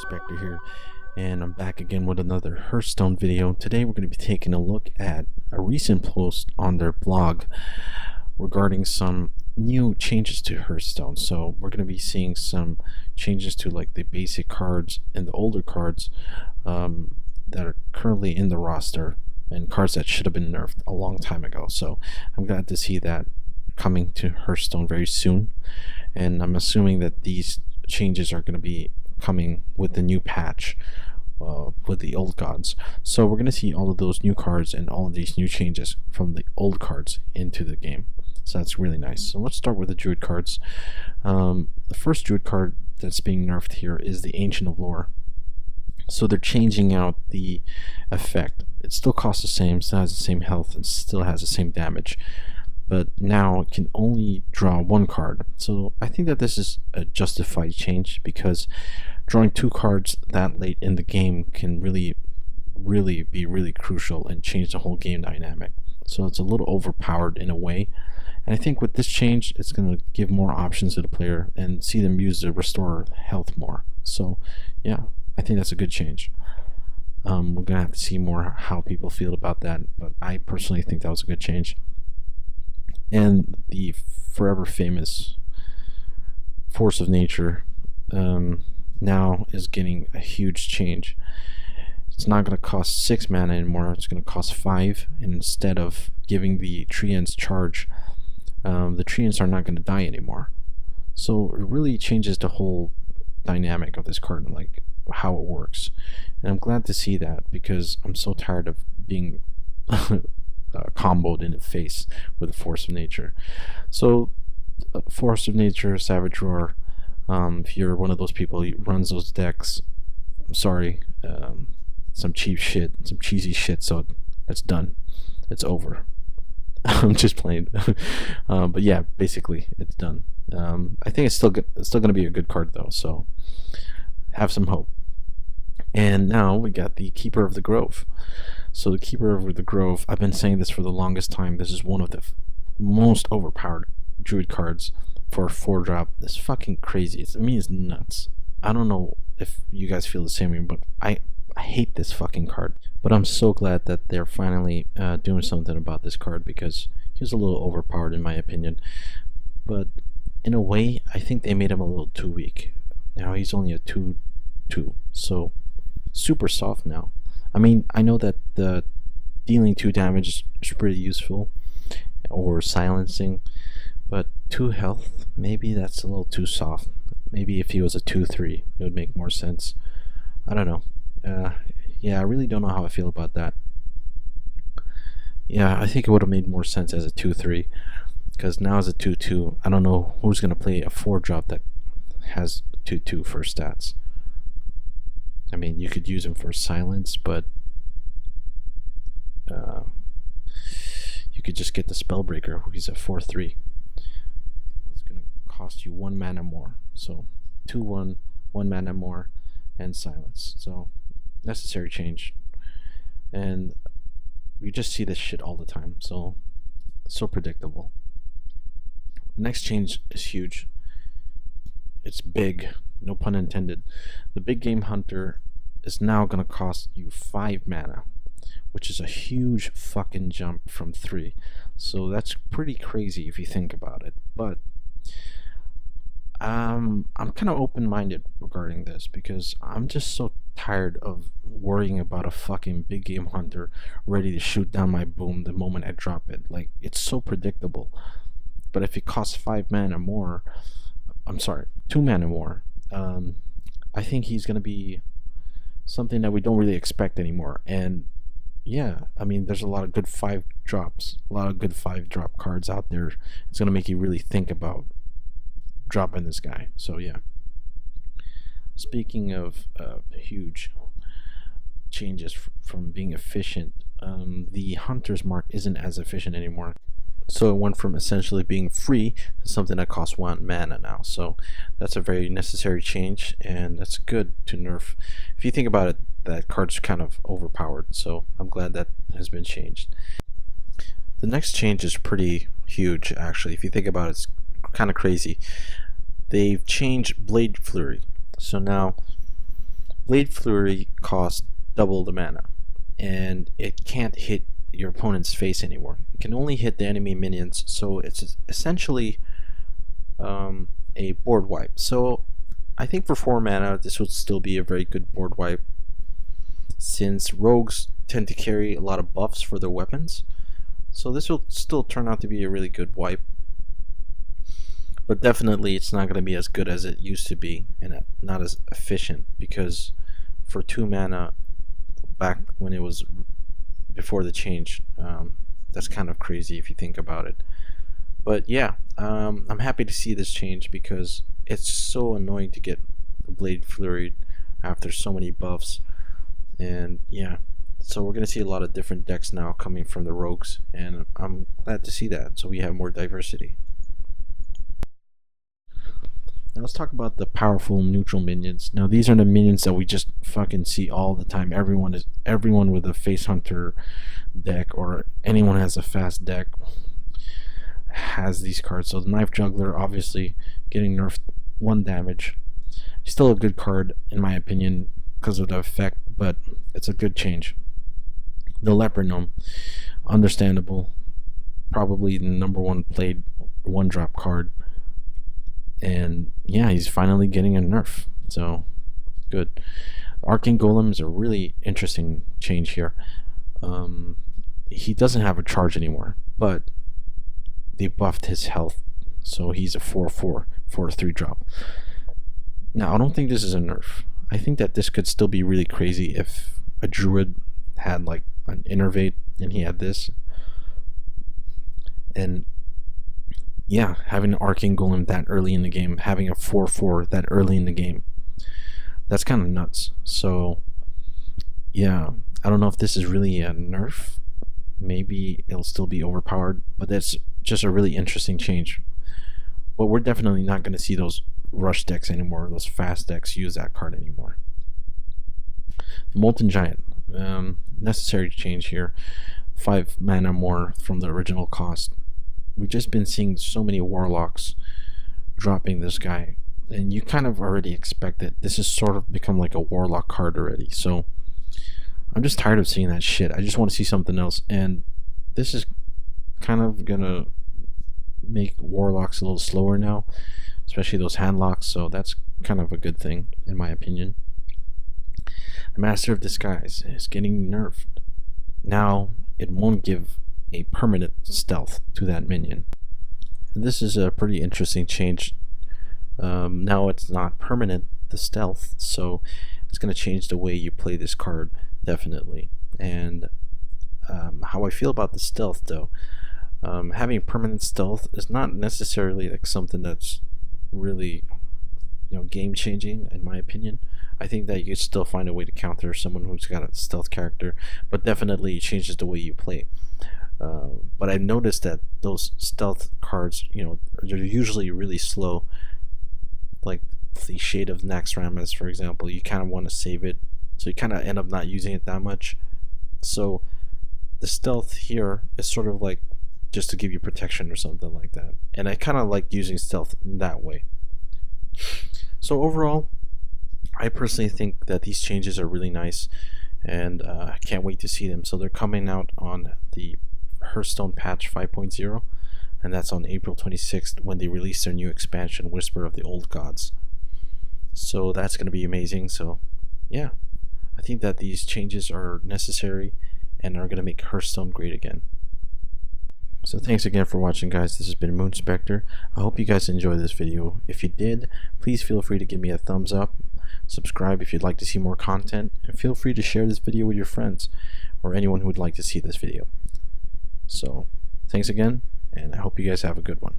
Spector here, and I'm back again with another Hearthstone video. Today we're going to be taking a look at a recent post on their blog regarding some new changes to Hearthstone. So we're going to be seeing some changes to like the basic cards and the older cards that are currently in the roster, and cards that should have been nerfed a long time ago. So I'm glad to see that coming to Hearthstone very soon, and I'm assuming that these changes are going to be coming with the new patch with the old gods. So we're going to see all of those new cards and all of these new changes from the old cards into the game. So that's really nice. So let's start with the Druid cards. The first Druid card that's being nerfed here is the Ancient of Lore. So they're changing out the effect. It still costs the same, still has the same health, and still has the same damage, but now it can only draw one card. So I think that this is a justified change, because drawing two cards that late in the game can really be really crucial and change the whole game dynamic. So it's a little overpowered in a way, and I think with this change it's going to give more options to the player and see them use to restore health more. So yeah, I think that's a good change. We're gonna have to see more how people feel about that, but I personally think that was a good change. And the forever famous Force of Nature now is getting a huge change. It's not going to cost 6 mana anymore, it's going to cost 5, and instead of giving the treants charge, the treants are not going to die anymore. So it really changes the whole dynamic of this card, like how it works. And I'm glad to see that, because I'm so tired of being comboed in the face with the Force of Nature. So Force of Nature, Savage Roar, if you're one of those people who runs those decks, I'm sorry, some cheap shit, some cheesy shit, so that's done, it's over. I'm just playing. But yeah, basically it's done. I think it's still gonna be a good card though, so have some hope. And now we got the Keeper of the Grove. So the Keeper of the Grove, I've been saying this for the longest time, this is one of the most overpowered Druid cards for a 4-drop. It's fucking crazy. I mean, it's nuts. I don't know if you guys feel the same way, but I hate this fucking card. But I'm so glad that they're finally doing something about this card, because he was a little overpowered in my opinion. But in a way, I think they made him a little too weak. Now he's only a 2/2, so super soft now. I mean, I know that the dealing 2 damage is pretty useful, or silencing, but 2 health, maybe that's a little too soft. Maybe if he was a 2/3, it would make more sense. I don't know. Yeah, I really don't know how I feel about that. Yeah, I think it would have made more sense as a 2/3, because now as a 2/2, I don't know who's going to play a 4-drop that has 2/2 for stats. I mean, you could use him for silence, but you could just get the Spellbreaker, who he's a 4/3. It's going to cost you 1 mana more. So 2/1, 1 mana more, and silence. So necessary change. And you just see this shit all the time. So predictable. Next change is huge. It's big. No pun intended. The Big Game Hunter is now going to cost you 5 mana, which is a huge fucking jump from 3. So that's pretty crazy if you think about it. But I'm kind of open-minded regarding this, because I'm just so tired of worrying about a fucking Big Game Hunter ready to shoot down my boom the moment I drop it. Like, it's so predictable. But if it costs 5 mana more, I'm sorry, 2 mana more, I think he's going to be something that we don't really expect anymore. And yeah, I mean, there's a lot of good 5-drops, a lot of good 5-drop cards out there. It's going to make you really think about dropping this guy. So yeah. Speaking of huge changes from being efficient, the Hunter's Mark isn't as efficient anymore. So it went from essentially being free to something that costs 1 mana now. So that's a very necessary change, and that's good to nerf. If you think about it, that card's kind of overpowered, so I'm glad that has been changed. The next change is pretty huge, actually. If you think about it, it's kind of crazy. They've changed Blade Flurry. So now Blade Flurry costs double the mana, and it can't hit your opponent's face anymore. It can only hit the enemy minions, so it's essentially a board wipe. So I think for 4 mana this would still be a very good board wipe, since rogues tend to carry a lot of buffs for their weapons. So this will still turn out to be a really good wipe, but definitely it's not going to be as good as it used to be, and not as efficient, because for 2 mana back when it was before the change, that's kind of crazy if you think about it. But yeah, I'm happy to see this change, because it's so annoying to get Blade Flurried after so many buffs. And yeah, so we're going to see a lot of different decks now coming from the rogues, and I'm glad to see that, so we have more diversity. Now let's talk about the powerful neutral minions. Now these are the minions that we just fucking see all the time. Everyone with a Face Hunter deck, or anyone who has a fast deck, has these cards. So the Knife Juggler, obviously getting nerfed 1 damage. Still a good card in my opinion because of the effect, but it's a good change. The Leper Gnome, understandable, probably the #1 played 1-drop card, and yeah, he's finally getting a nerf, so good. Arcane Golem is a really interesting change here. He doesn't have a charge anymore, but they buffed his health, so he's a 4/4 for a 3-drop. Now I don't think this is a nerf. I think that this could still be really crazy if a druid had like an innervate and he had this. And yeah, having an Arcane Golem that early in the game, having a 4/4 that early in the game, that's kind of nuts. So yeah, I don't know if this is really a nerf. Maybe it'll still be overpowered, but that's just a really interesting change. But we're definitely not going to see those rush decks anymore, those fast decks use that card anymore. Molten Giant, necessary change here. 5 mana more from the original cost. We've just been seeing so many warlocks dropping this guy, and you kind of already expect it. This has sort of become like a warlock card already, so I'm just tired of seeing that shit. I just want to see something else, and this is kind of gonna make warlocks a little slower now, especially those handlocks, so that's kind of a good thing in my opinion. The Master of Disguise is getting nerfed. Now it won't give a permanent stealth to that minion. And this is a pretty interesting change. Now it's not permanent, the stealth, so it's going to change the way you play this card, definitely. And how I feel about the stealth though, having permanent stealth is not necessarily like something that's really, you know, game changing in my opinion. I think that you could still find a way to counter someone who's got a stealth character, but definitely it changes the way you play. But I've noticed that those stealth cards, you know, they're usually really slow. Like the Shade of Naxxramas, for example, you kind of want to save it, so you kind of end up not using it that much. So the stealth here is sort of like just to give you protection or something like that, and I kind of like using stealth in that way. So overall, I personally think that these changes are really nice, and I can't wait to see them. So they're coming out on the Hearthstone patch 5.0, and that's on April 26th when they release their new expansion, Whisper of the Old Gods. So that's going to be amazing. So yeah, I think that these changes are necessary and are going to make Hearthstone great again. So thanks again for watching, guys. This has been Moon Spector. I hope you guys enjoyed this video. If you did, please feel free to give me a thumbs up, subscribe if you'd like to see more content, and feel free to share this video with your friends or anyone who would like to see this video. So thanks again, and I hope you guys have a good one.